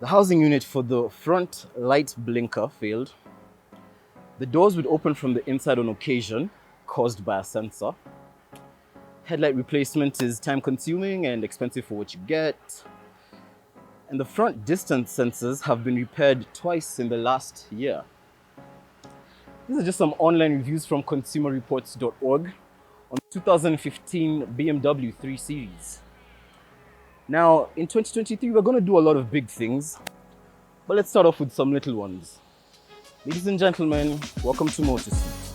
The housing unit for the front light blinker failed. The doors would open from the inside on occasion, caused by a sensor. Headlight replacement is time consuming and expensive for what you get. And the front distance sensors have been repaired twice in the last year. These are just some online reviews from consumerreports.org on 2015 BMW 3 Series. Now, in 2023, we're going to do a lot of big things, but let's start off with some little ones. Ladies and gentlemen, welcome to Motorsuit.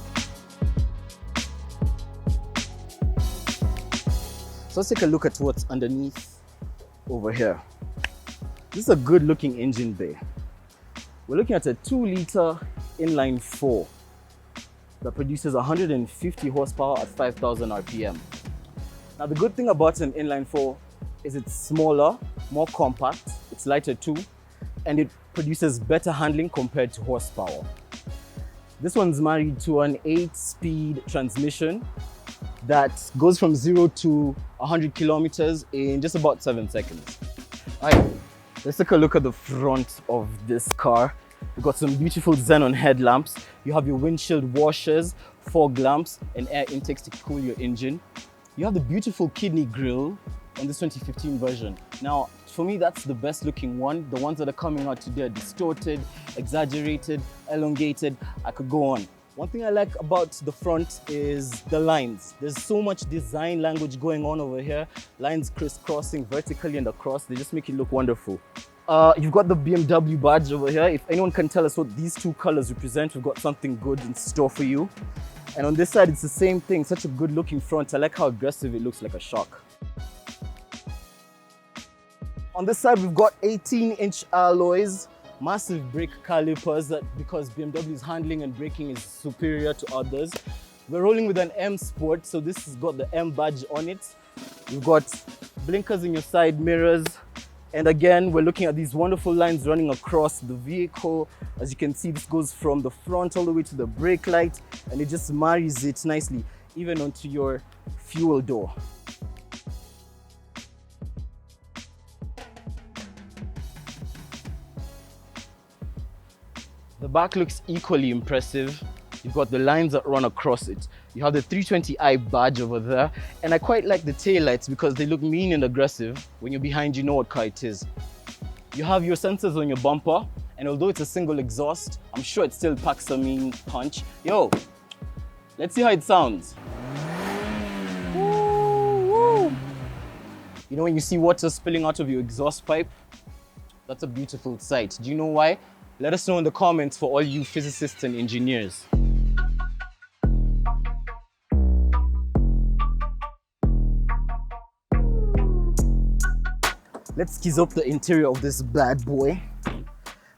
So let's take a look at what's underneath over here. This is a good looking engine bay. We're looking at a 2-liter inline 4 that produces 150 horsepower at 5,000 RPM. Now the good thing about an inline 4 is it's smaller, more compact, it's lighter too, and it produces better handling compared to horsepower. This one's married to an 8-speed transmission that goes from 0 to 100 kilometers in just about 7 seconds. All right, let's take a look at the front of this car. You've got some beautiful xenon headlamps. You have your windshield washers, fog lamps, and air intakes to cool your engine. You have the beautiful kidney grille on this 2015 version. Now, for me, that's the best looking one. The ones that are coming out today are distorted, exaggerated, elongated. I could go on. One thing I like about the front is the lines. There's so much design language going on over here. Lines crisscrossing vertically and across. They just make it look wonderful. You've got the BMW badge over here. If anyone can tell us what these two colors represent, we've got something good in store for you. And on this side, it's the same thing. Such a good looking front. I like how aggressive it looks, like a shark. On this side, we've got 18-inch alloys, massive brake calipers because BMW's handling and braking is superior to others. We're rolling with an M Sport, so this has got the M badge on it. We've got blinkers in your side mirrors. And again, we're looking at these wonderful lines running across the vehicle. As you can see, this goes from the front all the way to the brake light, and it just marries it nicely, even onto your fuel door. The back looks equally impressive. You've got the lines that run across it. You have the 320i badge over there. And I quite like the taillights because they look mean and aggressive. When you're behind, you know what car it is. You have your sensors on your bumper. And although it's a single exhaust, I'm sure it still packs a mean punch. Yo, let's see how it sounds. Woo, woo. You know when you see water spilling out of your exhaust pipe? That's a beautiful sight. Do you know why? Let us know in the comments for all you physicists and engineers. Let's skizz up the interior of this bad boy.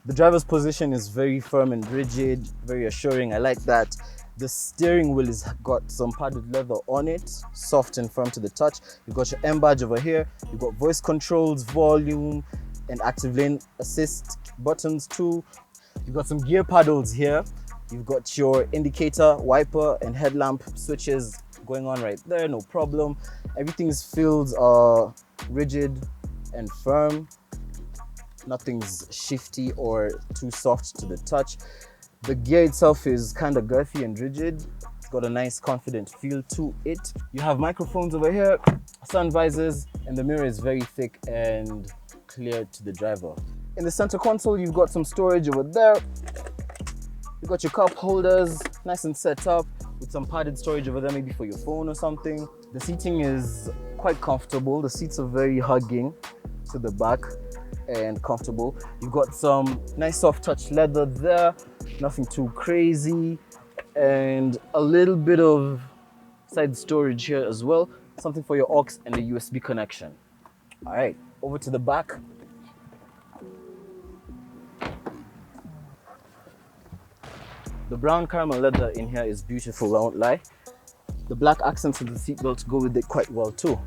The driver's position is very firm and rigid, very assuring. I like that. The steering wheel has got some padded leather on it, soft and firm to the touch. You've got your M badge over here. You've got voice controls, volume, and active lane assist buttons too. You've got some gear paddles here. You've got your indicator, wiper, and headlamp switches going on right there, no problem. Everything feels rigid and firm. Nothing's shifty or too soft to the touch. The gear itself is kind of girthy and rigid. It's got a nice confident feel to it. You have microphones over here, sun visors, and the mirror is very thick and clear to the driver. In the center console, you've got some storage over there. You've got your cup holders, nice and set up, with some padded storage over there, maybe for your phone or something. The seating is quite comfortable. The seats are very hugging to the back and comfortable. You've got some nice soft touch leather there, nothing too crazy, and a little bit of side storage here as well, something for your aux and a USB connection. All right, over to the back. The brown caramel leather in here is beautiful, I won't lie. The black accents of the seatbelt go with it quite well too.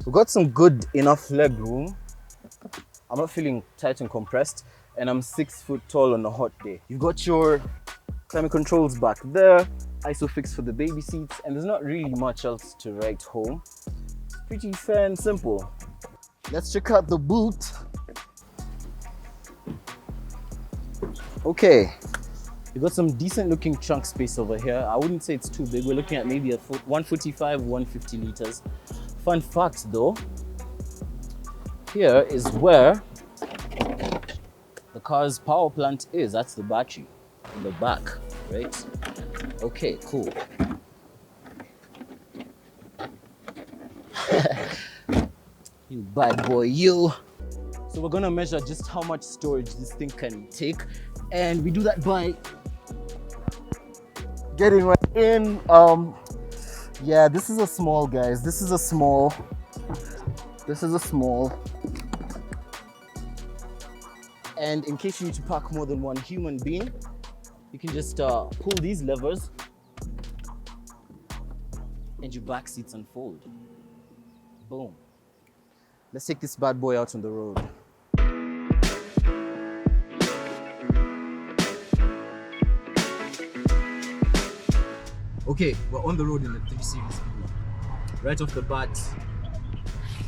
We've got some good enough leg room. I'm not feeling tight and compressed, and I'm 6 foot tall on a hot day. You've got your climate controls back there, ISOFIX for the baby seats, and there's not really much else to write home. It's pretty fair and simple. Let's check out the boot. Okay, you got some decent looking trunk space over here. I wouldn't say it's too big. We're looking at maybe 145, 150 liters. Fun fact though, here is where the car's power plant is. That's the battery in the back, right? Okay, cool. You bad boy, you. So we're gonna measure just how much storage this thing can take, and we do that by getting right in. Yeah, this is a small, guys. This is a small. And in case you need to pack more than one human being, you can just pull these levers and your back seats unfold. Boom. Let's take this bad boy out on the road. Okay, we're on the road in the 3 Series. Right off the bat,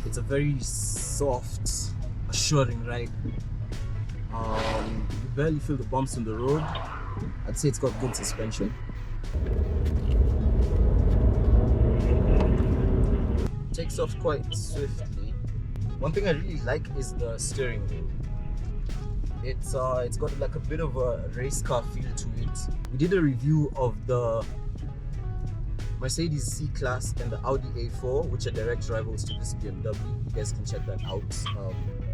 it's a very soft, assuring ride. You barely feel the bumps on the road. I'd say it's got good suspension. Takes off quite swiftly. One thing I really like is the steering wheel. It's got like a bit of a race car feel to it. We did a review of the Mercedes C-Class and the Audi A4, which are direct rivals to this BMW. You guys can check that out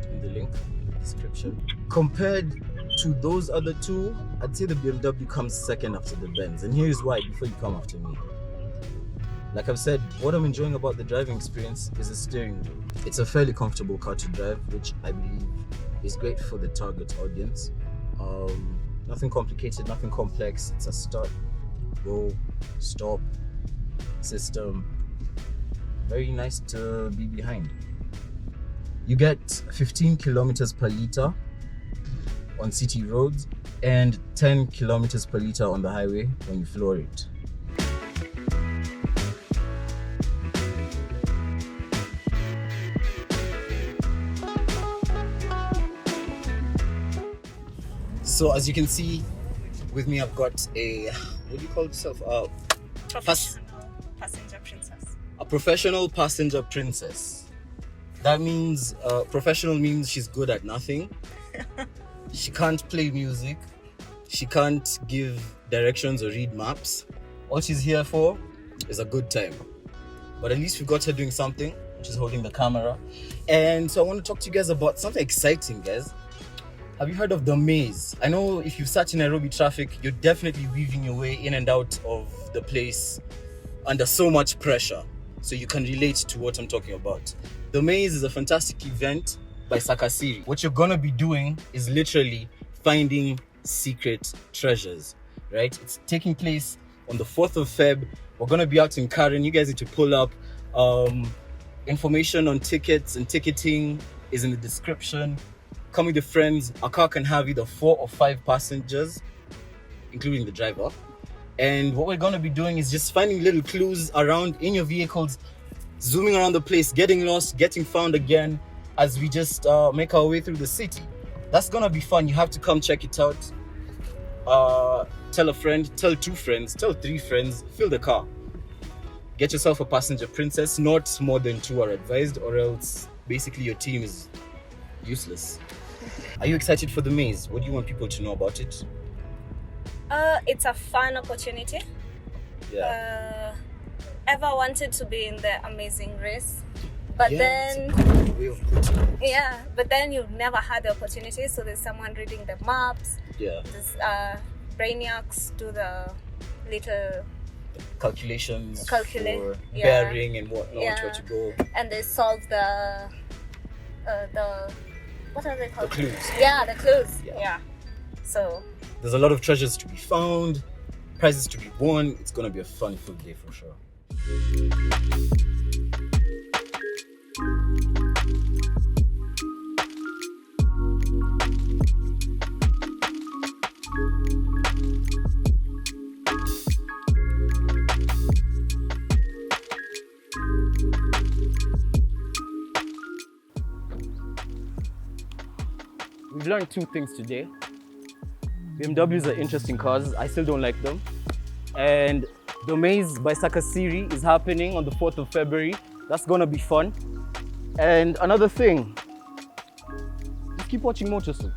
in the link in the description. Compared to those other two, I'd say the BMW comes second after the Benz, and here's why before you come after me. Like I've said, what I'm enjoying about the driving experience is the steering wheel. It's a fairly comfortable car to drive, which I believe is great for the target audience. Nothing complicated, nothing complex. It's a start, go, stop system. Very nice to be behind. You get 15 kilometers per liter on city roads and 10 kilometers per liter on the highway when you floor it. So as you can see with me, I've got a, what do you call yourself? Passenger princess. A professional passenger princess. That means, professional means she's good at nothing. She can't play music. She can't give directions or read maps. All she's here for is a good time. But at least we got her doing something, which is holding the camera. And so I want to talk to you guys about something exciting, guys. Have you heard of the maze? I know if you've sat in Nairobi traffic, you're definitely weaving your way in and out of the place under so much pressure. So you can relate to what I'm talking about. The maze is a fantastic event by Sakasiri. What you're gonna be doing is literally finding secret treasures, right? It's taking place on the 4th of Feb. We're gonna be out in Karen. You guys need to pull up. Information on tickets and ticketing is in the description. Come with your friends. A car can have either 4 or 5 passengers, including the driver. And what we're going to be doing is just finding little clues around in your vehicles, zooming around the place, getting lost, getting found again as we just make our way through the city. That's going to be fun. You have to come check it out. Tell a friend, tell 2 friends, tell 3 friends, fill the car. Get yourself a passenger princess. Not more than 2 are advised, or else basically your team is useless. Are you excited for the maze? What do you want people to know about it? It's a fun opportunity. Yeah. Ever wanted to be in the amazing race, but It's a good way of putting it. but then you've never had the opportunity. So there's someone reading the maps. Yeah. There's brainiacs do the little Calculations for yeah. bearing and whatnot, Yeah. where to go. And they solve the what are they called? The clues. Yeah, the clues. Yeah. Yeah. So There's a lot of treasures to be found, prizes to be won. It's gonna be a fun, full day for sure. We've learned 2 things today. BMWs are interesting cars. I still don't like them. And the Maze by Sakasiri is happening on the 4th of February. That's gonna be fun. And another thing, just keep watching Motorsuit.